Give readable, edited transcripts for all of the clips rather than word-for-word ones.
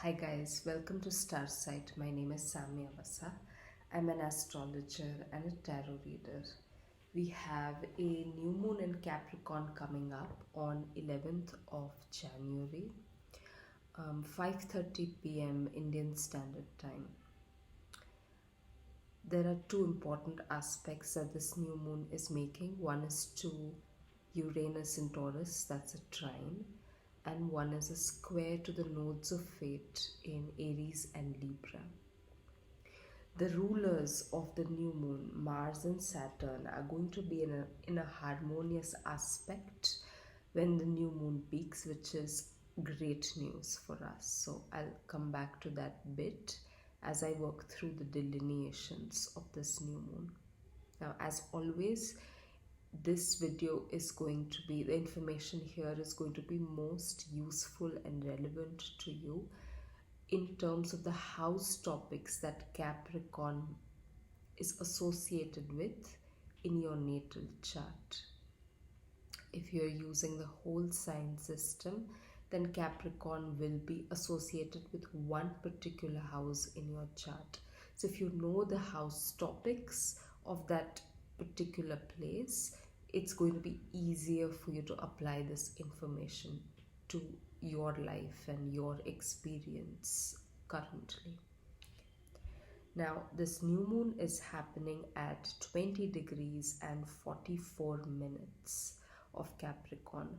Hi guys, welcome to Starsight. My name is Samya Vasa. I'm an astrologer and a tarot reader. We have a new moon in Capricorn coming up on 11th of January, 5:30 p.m. Indian Standard Time. There are two important aspects that this new moon is making. One is to Uranus in Taurus, that's a trine, and one is a square to the nodes of fate in Aries and Libra. The rulers of the new moon, Mars and Saturn, are going to be in a harmonious aspect when the new moon peaks, which is great news for us. So I'll come back to that bit as I work through the delineations of this new moon. Now, as always, this video is going to be, the information here is going to be most useful and relevant to you in terms of the house topics that Capricorn is associated with in your natal chart. If you're using the whole sign system, then Capricorn will be associated with one particular house in your chart. So if you know the house topics of that particular place, it's going to be easier for you to apply this information to your life and your experience currently. Now, this new moon is happening at 20 degrees and 44 minutes of Capricorn,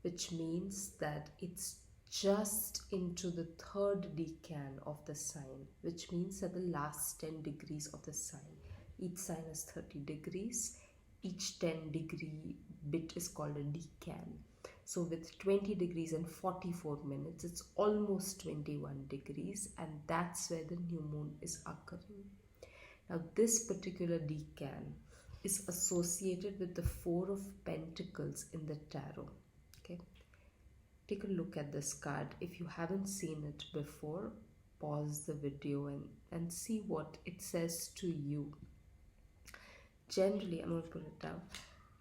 which means that it's just into the third decan of the sign, which means that the last 10 degrees of the sign. Each sign is 30 degrees. Each 10 degree bit is called a decan. So with 20 degrees and 44 minutes, it's almost 21 degrees, and that's where the new moon is occurring. Now, this particular decan is associated with the Four of Pentacles in the tarot. Okay, take a look at this card. If you haven't seen it before, pause the video and see what it says to you. Generally, I'm going to put it down.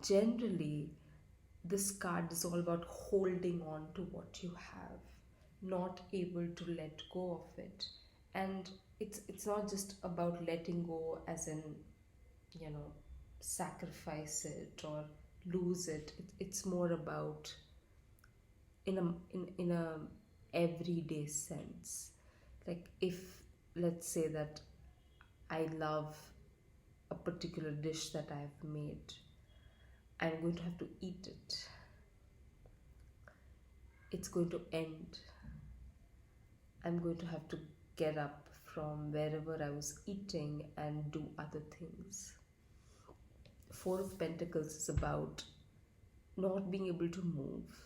Generally, this card is all about holding on to what you have, not able to let go of it. And it's not just about letting go as in, sacrifice it or lose it. It's more about in a everyday sense. Like, if let's say that I love a particular dish that I've made, I'm going to have to eat it. It's going to end. I'm going to have to get up from wherever I was eating and do other things. Four of Pentacles is about not being able to move,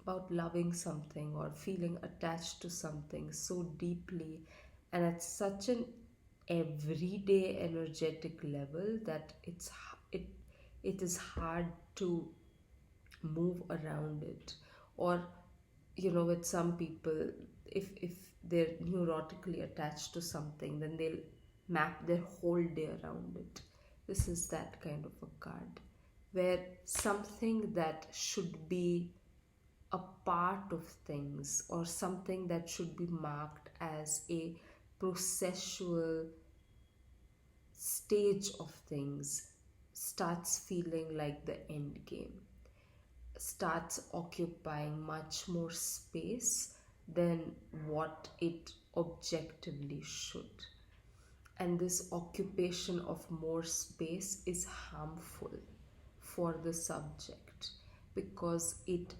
about loving something or feeling attached to something so deeply and at such an everyday energetic level that it is hard to move around it. Or with some people, if they're neurotically attached to something, then they'll map their whole day around it. This is that kind of a card where something that should be a part of things or something that should be marked as a processual stage of things starts feeling like the end game, starts occupying much more space than what it objectively should. And this occupation of more space is harmful for the subject because it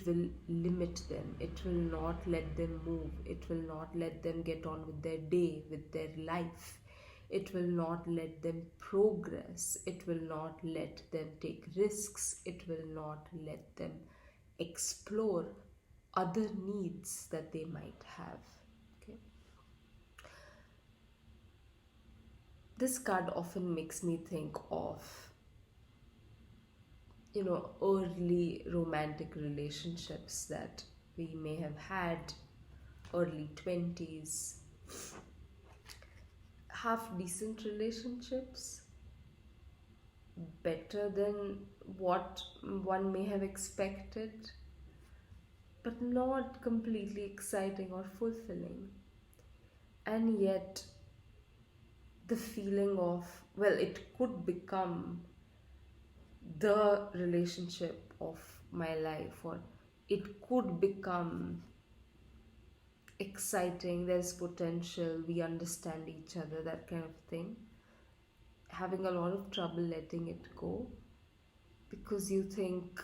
will limit them. It will not let them move. It will not let them get on with their day, with their life. It will not let them progress. It will not let them take risks. It will not let them explore other needs that they might have. Okay. This card often makes me think of, early romantic relationships that we may have had, early 20s, half decent relationships, better than what one may have expected, but not completely exciting or fulfilling. And yet, the feeling of, well, it could become the relationship of my life, or it could become exciting, there's potential, we understand each other, that kind of thing. Having a lot of trouble letting it go because you think,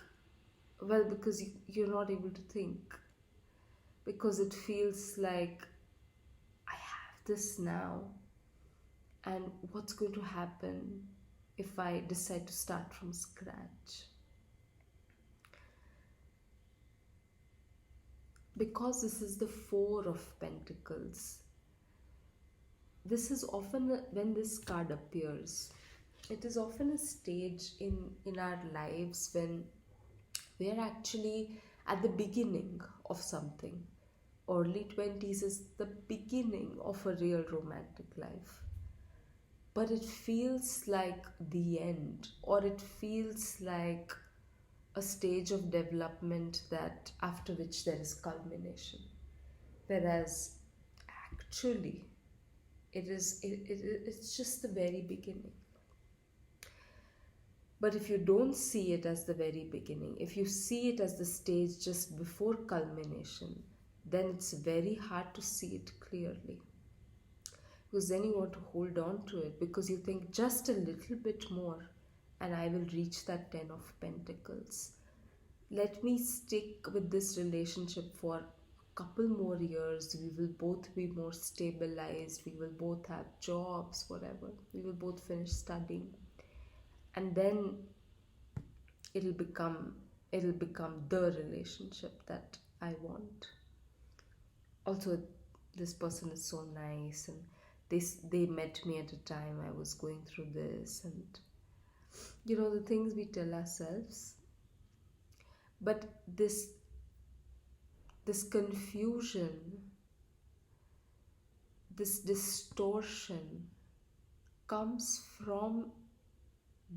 well, because you're not able to think, because it feels like I have this now, and what's going to happen if I decide to start from scratch? Because this is the Four of Pentacles, this is often when this card appears, it is often a stage in our lives when we are actually at the beginning of something. Early 20s is the beginning of a real romantic life, but it feels like the end, or it feels like a stage of development that after which there is culmination, whereas actually it's just the very beginning. But if you don't see it as the very beginning, if you see it as the stage just before culmination, then it's very hard to see it clearly. Because then you want to hold on to it because you think just a little bit more and I will reach that 10 of Pentacles. Let me stick with this relationship for a couple more years. We will both be more stabilized. We will both have jobs, whatever. We will both finish studying. And then it'll become the relationship that I want. Also, this person is so nice, and they met me at a time I was going through this, and the things we tell ourselves. But this confusion, this distortion comes from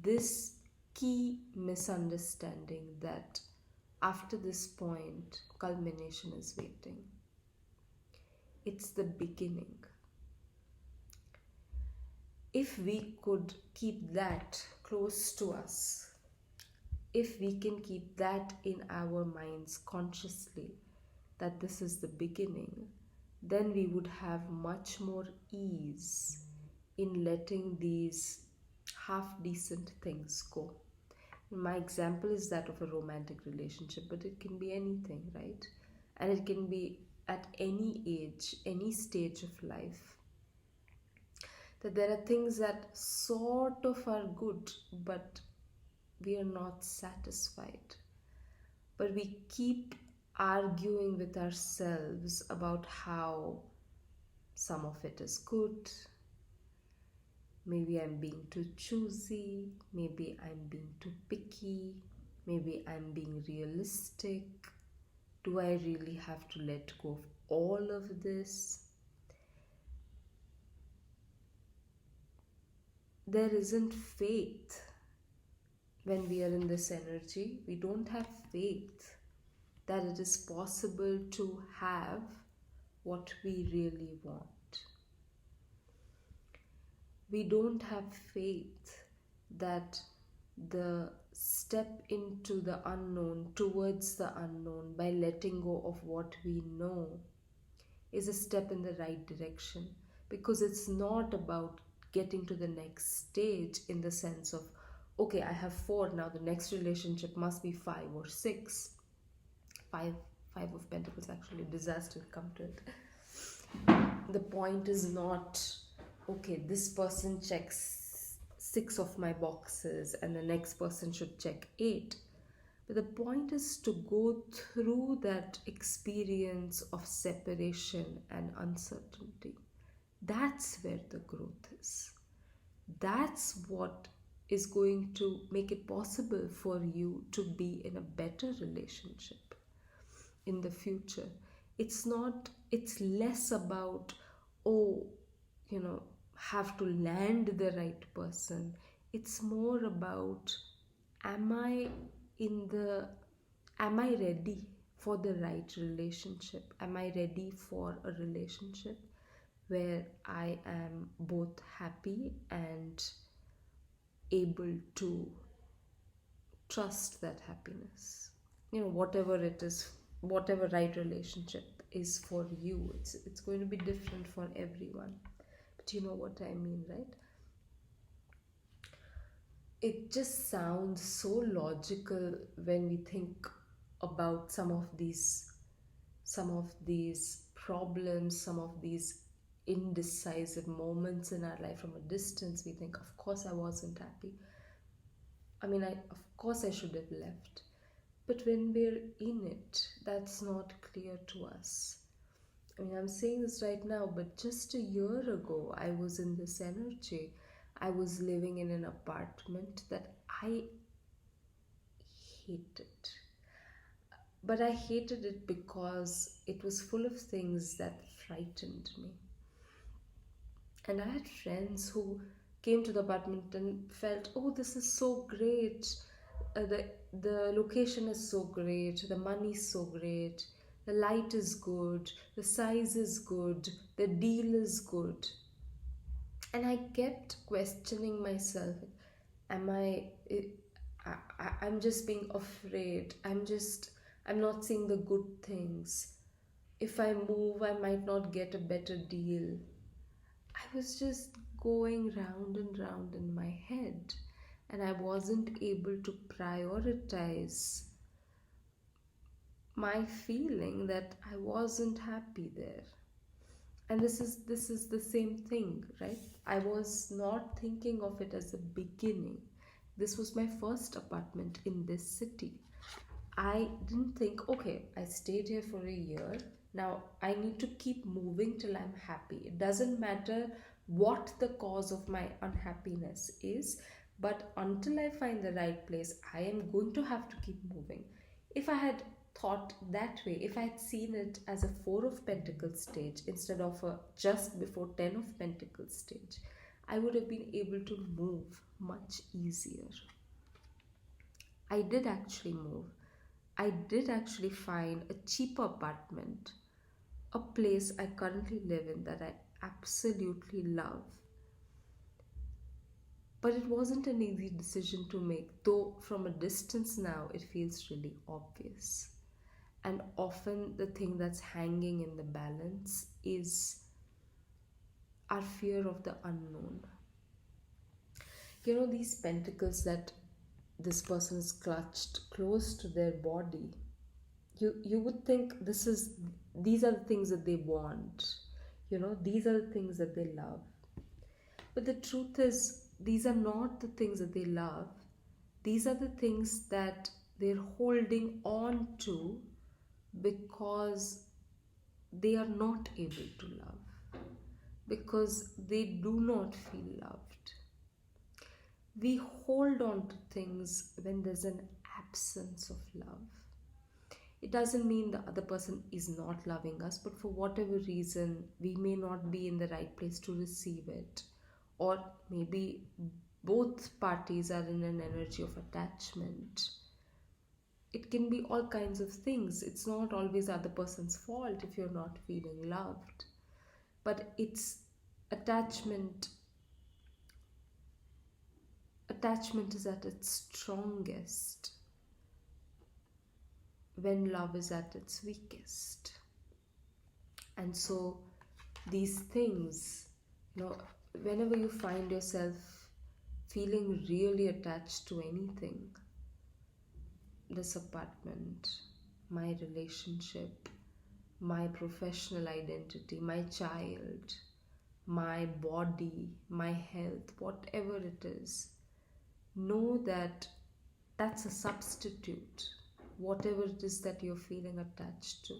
this key misunderstanding that after this point, culmination is waiting. It's the beginning. If we could keep that close to us, if we can keep that in our minds consciously, that this is the beginning, then we would have much more ease in letting these half decent things go. My example is that of a romantic relationship, but it can be anything, right? And it can be at any age, any stage of life. That there are things that sort of are good, but we are not satisfied. But we keep arguing with ourselves about how some of it is good. Maybe I'm being too choosy, maybe I'm being too picky, maybe I'm being realistic. Do I really have to let go of all of this? There isn't faith when we are in this energy. We don't have faith that it is possible to have what we really want. We don't have faith that the step into the unknown, towards the unknown, by letting go of what we know, is a step in the right direction. Because it's not about getting to the next stage in the sense of, okay, I have 4, now the next relationship must be 5 or 6. Five of Pentacles, actually, disaster come to it. The point is not, okay, this person checks 6 of my boxes and the next person should check 8. But the point is to go through that experience of separation and uncertainty. That's where the growth is. That's what is going to make it possible for you to be in a better relationship in the future. It's less about, oh, have to land the right person. It's more about, am I ready for the right relationship? Am I ready for a relationship where I am both happy and able to trust that happiness? Whatever it is, whatever right relationship is for you, it's going to be different for everyone. But you know what I mean, right? It just sounds so logical when we think about some of these problems, some of these indecisive moments in our life. From a distance we think, of course I wasn't happy. Of course I should have left. But when we're in it, that's not clear to us. I'm saying this right now, but just a year ago, I was in this energy. I was living in an apartment that I hated. But I hated it because it was full of things that frightened me. And I had friends who came to the apartment and felt, oh, this is so great. The location is so great. The money is so great. The light is good. The size is good. The deal is good. And I kept questioning myself. Am I'm just being afraid. I'm not seeing the good things. If I move, I might not get a better deal. I was just going round and round in my head, and I wasn't able to prioritize my feeling that I wasn't happy there. And this is the same thing, right? I was not thinking of it as a beginning. This was my first apartment in this city. I didn't think, okay, I stayed here for a year. Now I need to keep moving till I'm happy. It doesn't matter what the cause of my unhappiness is, but until I find the right place, I am going to have to keep moving. If I had thought that way, if I had seen it as a Four of Pentacles stage instead of a just before Ten of Pentacles stage, I would have been able to move much easier. I did actually move. I did actually find a cheaper apartment, a place I currently live in that I absolutely love. But it wasn't an easy decision to make, though from a distance now it feels really obvious. And often the thing that's hanging in the balance is our fear of the unknown. These pentacles that this person is clutched close to their body, you would think these are the things that they want, these are the things that they love. But the truth is, these are not the things that they love. These are the things that they're holding on to because they are not able to love, because they do not feel loved. We hold on to things when there's an absence of love. It doesn't mean the other person is not loving us, but for whatever reason, we may not be in the right place to receive it. Or maybe both parties are in an energy of attachment. It can be all kinds of things. It's not always the other person's fault if you're not feeling loved. But it's attachment. Attachment is at its strongest when love is at its weakest. And so these things, whenever you find yourself feeling really attached to anything, this apartment, my relationship, my professional identity, my child, my body, my health, whatever it is, know that that's a substitute, whatever it is that you're feeling attached to.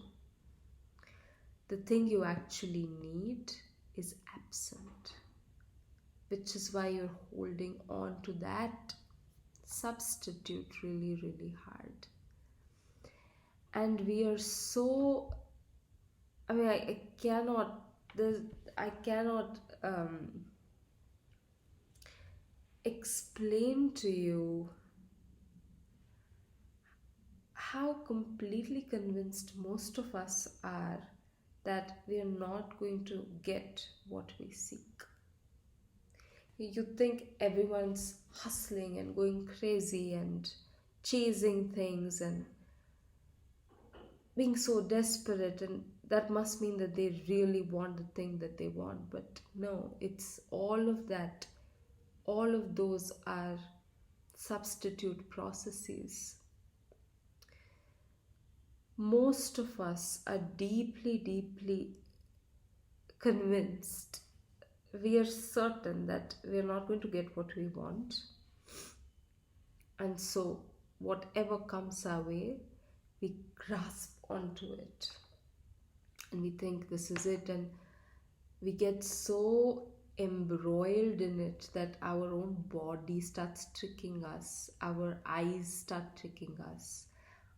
The thing you actually need is absent, which is why you're holding on to that substitute really, really hard. And we are so, I cannot explain to you how completely convinced most of us are that we are not going to get what we seek. You think everyone's hustling and going crazy and chasing things and being so desperate, and that must mean that they really want the thing that they want. But no, it's all of that, all of those are substitute processes. Most of us are deeply, deeply convinced, we are certain that we are not going to get what we want, and so whatever comes our way, we grasp onto it and we think this is it, and we get so embroiled in it that our own body starts tricking us, our eyes start tricking us,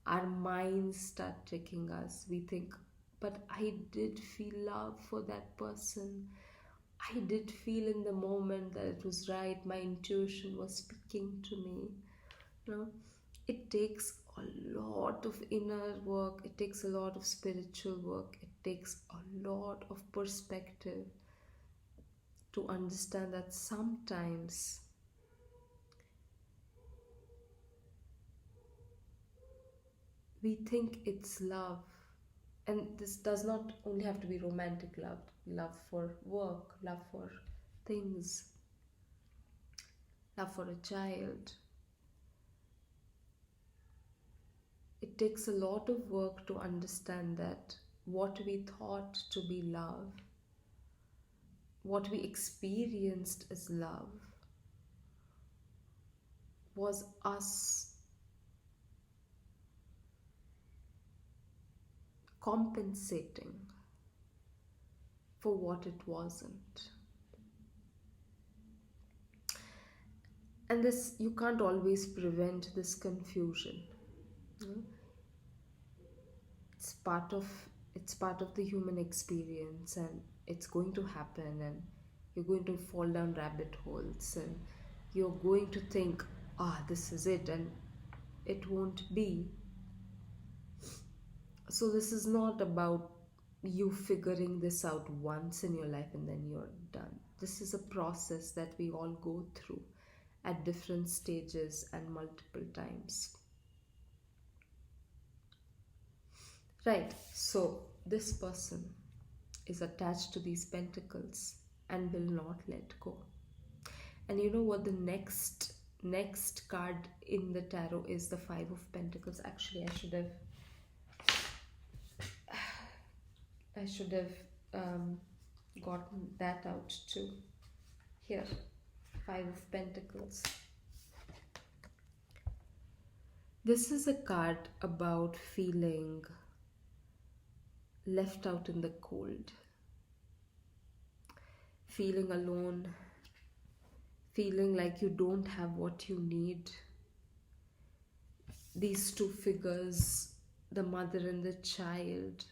our minds start tricking us. We think, but I did feel love for that person. I did feel in the moment that it was right. My intuition was speaking to me. You know, it takes a lot of inner work, it takes a lot of spiritual work, it takes a lot of perspective to understand that sometimes we think it's love. And this does not only have to be romantic love, love for work, love for things, love for a child. It takes a lot of work to understand that what we thought to be love, what we experienced as love, was us compensating for what it wasn't. And this, you can't always prevent this confusion. You know? It's part of the human experience, and it's going to happen, and you're going to fall down rabbit holes, and you're going to think, this is it, and it won't be. So this is not about you figuring this out once in your life and then you're done. This is a process that we all go through at different stages and multiple times. Right, so this person is attached to these pentacles and will not let go. And you know what the next card in the tarot is? The Five of Pentacles. Actually, I should have gotten that out too. Here, Five of Pentacles. This is a card about feeling left out in the cold, feeling alone, feeling like you don't have what you need. These two figures, the mother and the child,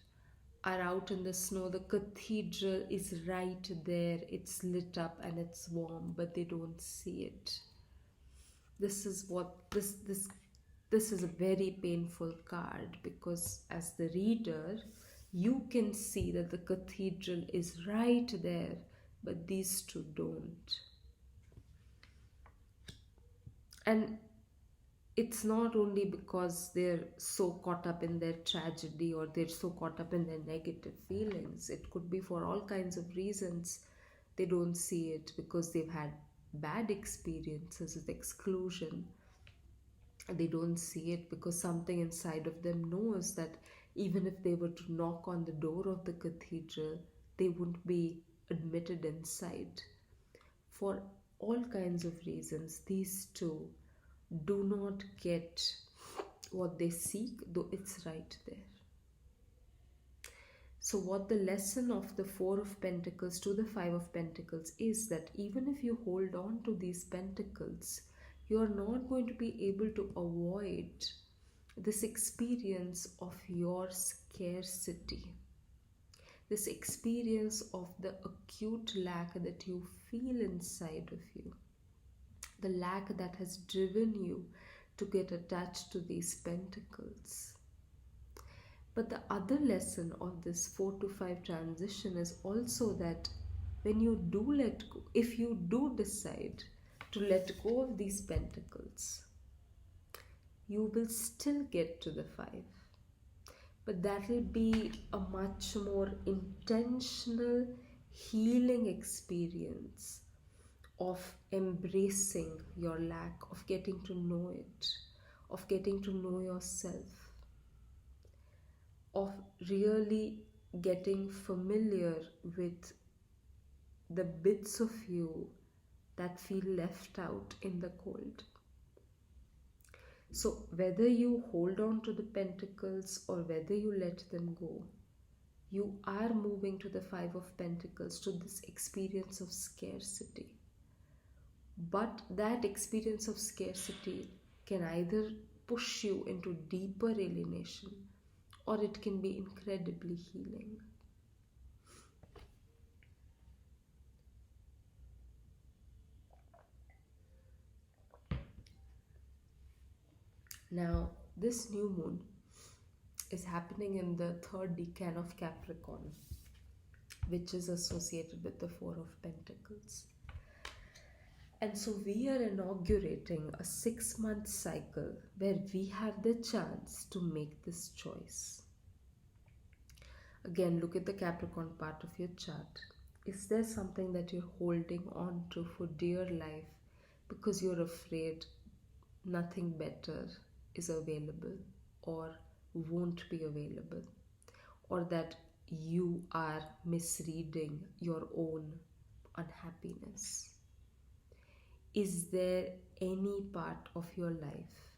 are out in the snow. The cathedral is right there. It's lit up and it's warm, but they don't see it. This is what this is a very painful card, because as the reader, you can see that the cathedral is right there, but these two don't. And it's not only because they're so caught up in their tragedy or they're so caught up in their negative feelings. It could be for all kinds of reasons. They don't see it because they've had bad experiences with exclusion. They don't see it because something inside of them knows that even if they were to knock on the door of the cathedral, they wouldn't be admitted inside. For all kinds of reasons, these two do not get what they seek, though it's right there. So what the lesson of the Four of Pentacles to the Five of Pentacles is that even if you hold on to these pentacles, you are not going to be able to avoid this experience of your scarcity, this experience of the acute lack that you feel inside of you, the lack that has driven you to get attached to these pentacles. But the other lesson of this 4 to 5 transition is also that when you do let go, if you do decide to let go of these pentacles, you will still get to the 5. But that will be a much more intentional healing experience of embracing your lack, of getting to know it, of getting to know yourself, of really getting familiar with the bits of you that feel left out in the cold. So, whether you hold on to the pentacles or whether you let them go, you are moving to the 5 of pentacles, to this experience of scarcity. But that experience of scarcity can either push you into deeper alienation or it can be incredibly healing. Now, this new moon is happening in the 3rd decan of Capricorn, which is associated with the 4 of Pentacles. And so we are inaugurating a 6-month cycle where we have the chance to make this choice. Again, look at the Capricorn part of your chart. Is there something that you're holding on to for dear life because you're afraid nothing better is available or won't be available, or that you are misreading your own unhappiness? Is there any part of your life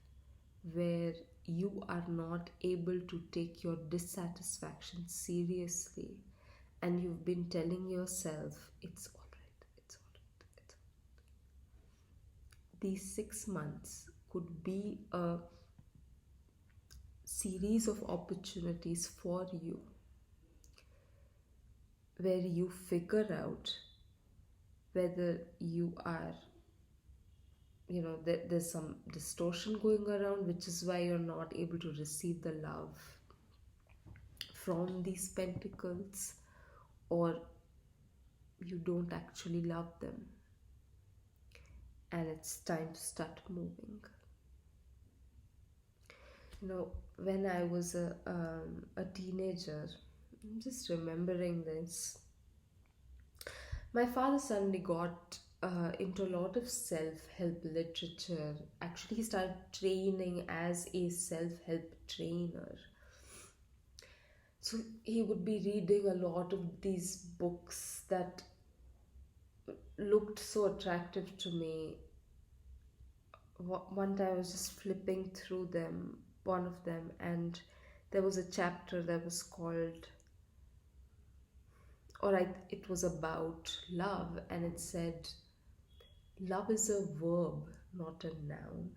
where you are not able to take your dissatisfaction seriously and you've been telling yourself, it's alright, it's alright, it's alright? These 6 months could be a series of opportunities for you where you figure out whether you are, there's some distortion going around, which is why you're not able to receive the love from these pentacles, or you don't actually love them and it's time to start moving. When I was a teenager, I'm just remembering this. My father suddenly got into a lot of self-help literature. Actually, he started training as a self-help trainer. So he would be reading a lot of these books that looked so attractive to me. One time I was just flipping through one of them, and there was a chapter that was called, it was about love, and it said, love is a verb, not a noun.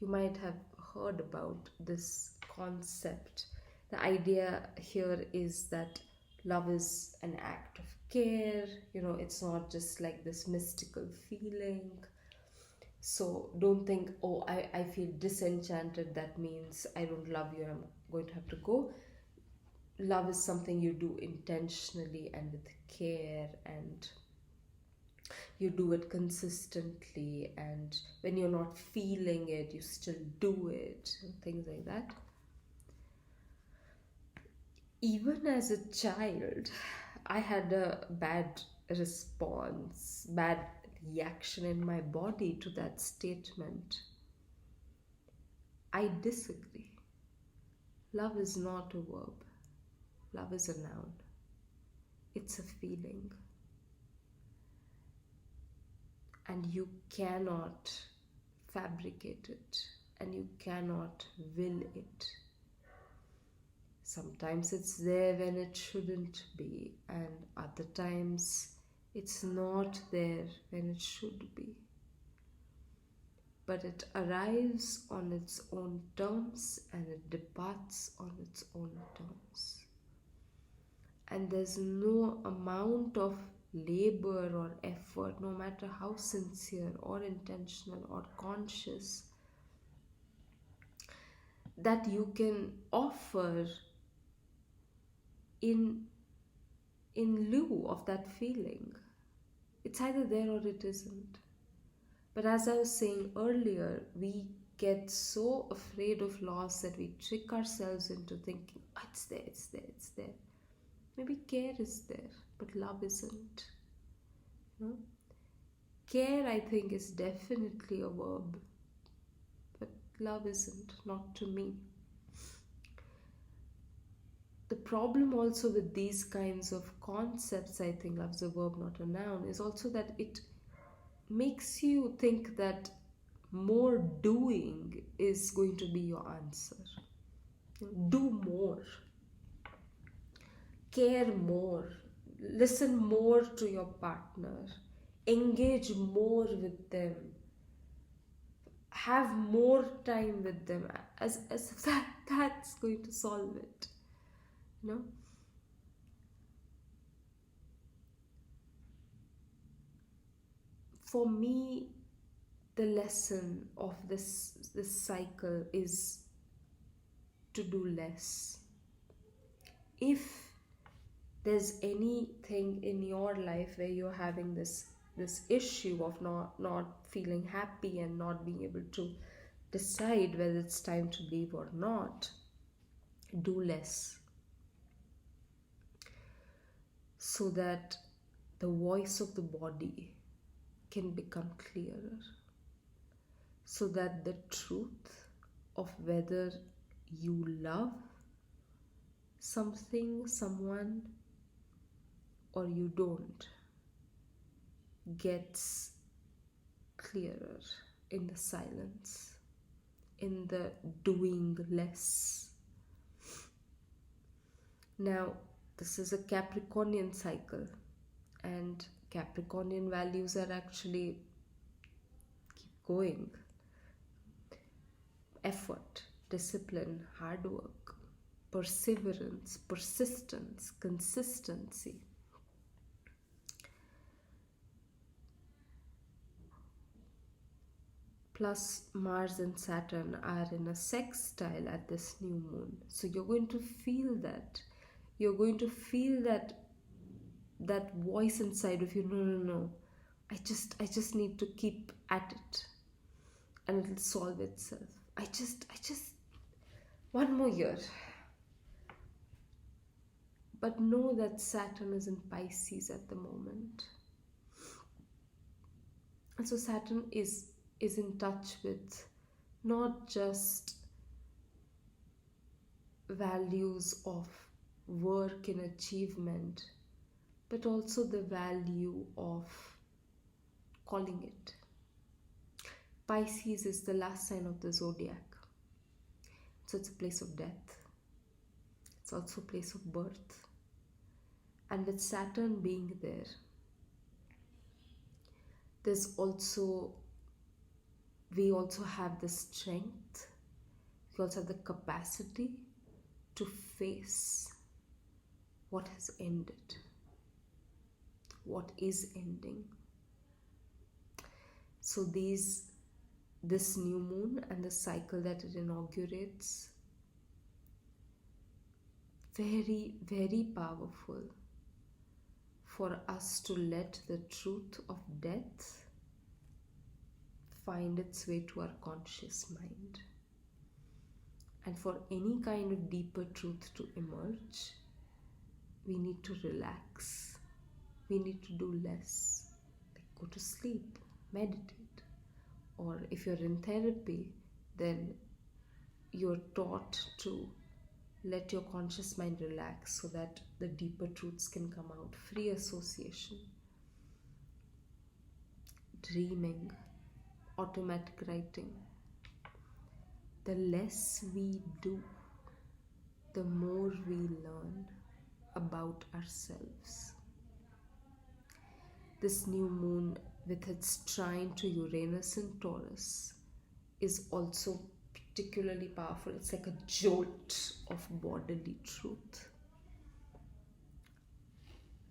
You might have heard about this concept. The idea here is that love is an act of care. It's not just like this mystical feeling. So don't think, oh, I feel disenchanted, that means I don't love you, I'm going to have to go. Love is something you do intentionally and with care, and you do it consistently, and when you're not feeling it, you still do it, and things like that. Even as a child, I had a bad reaction in my body to that statement. I disagree. Love is not a verb. Love is a noun. It's a feeling. And you cannot fabricate it, and you cannot will it. Sometimes it's there when it shouldn't be, and other times it's not there when it should be. But it arrives on its own terms and it departs on its own terms. And there's no amount of labor or effort, no matter how sincere or intentional or conscious, that you can offer in lieu of that feeling. It's either there or it isn't. But as I was saying earlier, we get so afraid of loss that we trick ourselves into thinking, "Oh, it's there, it's there, it's there." Maybe care is there, but love isn't. You know? Care, I think, is definitely a verb, but love isn't, not to me. The problem also with these kinds of concepts, I think, love's a verb, not a noun, is also that it makes you think that more doing is going to be your answer. Do more, care more, listen more to your partner, engage more with them, have more time with them, as if that's going to solve it. You know? For me, the lesson of this cycle is to do less. If there's anything in your life where you're having this issue of not feeling happy and not being able to decide whether it's time to leave or not, do less, so that the voice of the body can become clearer, so that the truth of whether you love something, someone, or you don't gets clearer in the silence, in the doing less. Now, this is a Capricornian cycle, and Capricornian values are actually keep going. Effort, discipline, hard work, perseverance, persistence, consistency. Plus, Mars and Saturn are in a sextile at this new moon. So you're going to feel that. You're going to feel that voice inside of you. No, no, no. I just need to keep at it, and it'll solve itself. I just one more year. But know that Saturn is in Pisces at the moment. And so Saturn is in touch with not just values of work and achievement, but also the value of calling it. Pisces is the last sign of the zodiac. So it's a place of death. It's also a place of birth. And with Saturn being there, we also have the strength, we also have the capacity to face what has ended, what is ending. So this new moon and the cycle that it inaugurates, very, very powerful for us to let the truth of death find its way to our conscious mind. And for any kind of deeper truth to emerge, we need to relax. We need to do less. Like go to sleep, meditate. Or if you're in therapy, then you're taught to let your conscious mind relax so that the deeper truths can come out. Free association, dreaming, automatic writing. The less we do, the more we learn about ourselves. This new moon, with its trine to Uranus and Taurus, is also particularly powerful. It's like a jolt of bodily truth.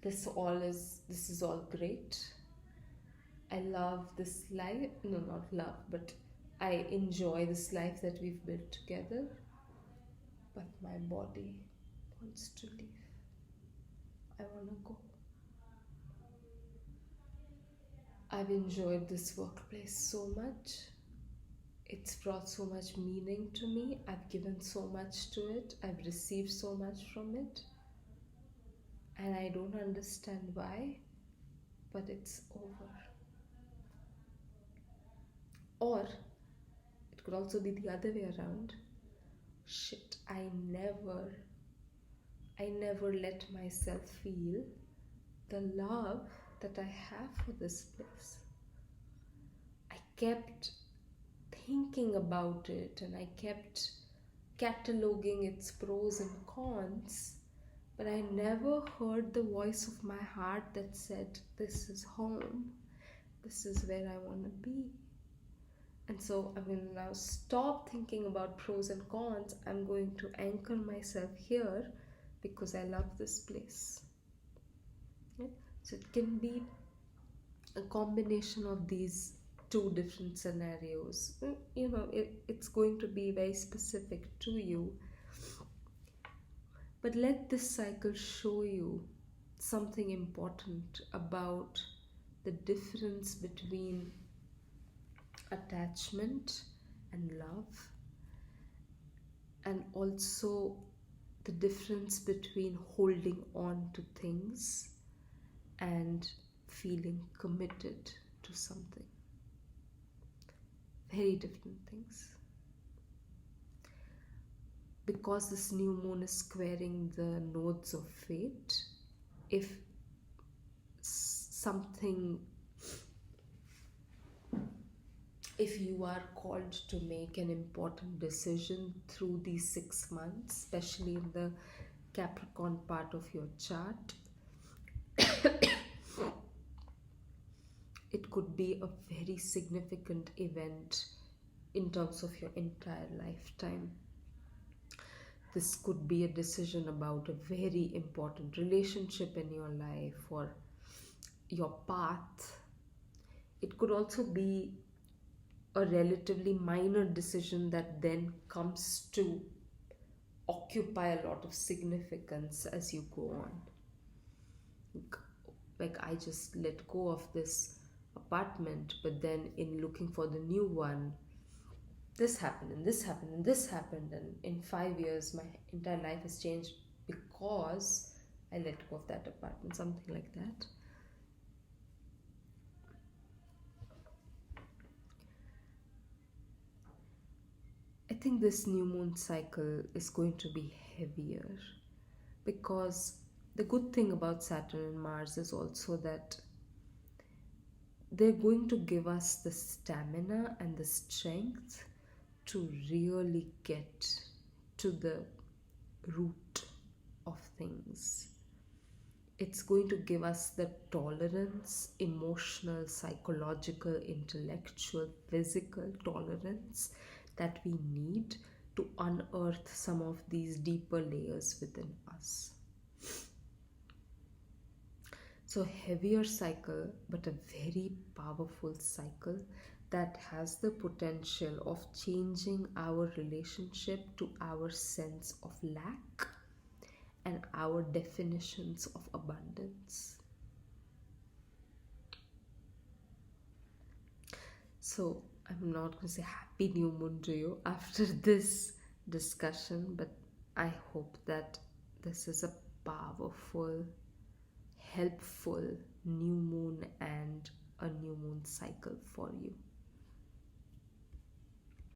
This is all great. I love this life. No, not love, but I enjoy this life that we've built together. but my body wants to leave. I want to go. I've enjoyed this workplace so much. It's brought so much meaning to me. I've given so much to it. I've received so much from it. And I don't understand why, but it's over. Or it could also be the other way around. Shit, I never let myself feel the love that I have for this place. I kept thinking about it and I kept cataloging its pros and cons, but I never heard the voice of my heart that said, this is home, this is where I want to be. And so I'm going to now stop thinking about pros and cons. I'm going to anchor myself here because I love this place. Yeah? So it can be a combination of these two different scenarios. It's going to be very specific to you. But let this cycle show you something important about the difference between attachment and love, and also the difference between holding on to things and feeling committed to something. Very different things. Because this new moon is squaring the nodes of fate, if you are called to make an important decision through these 6 months, especially in the Capricorn part of your chart, it could be a very significant event in terms of your entire lifetime. This could be a decision about a very important relationship in your life or your path. It could also be a relatively minor decision that then comes to occupy a lot of significance as you go on. Like I just let go of this apartment, but then in looking for the new one, this happened and this happened and this happened, and in 5 years my entire life has changed because I let go of that apartment, something like that. I think this new moon cycle is going to be heavier because the good thing about Saturn and Mars is also that they're going to give us the stamina and the strength to really get to the root of things. It's going to give us the tolerance, emotional, psychological, intellectual, physical tolerance that we need to unearth some of these deeper layers within us. So, heavier cycle, but a very powerful cycle that has the potential of changing our relationship to our sense of lack and our definitions of abundance. So, I'm not going to say happy new moon to you after this discussion, but I hope that this is a powerful, helpful new moon and a new moon cycle for you.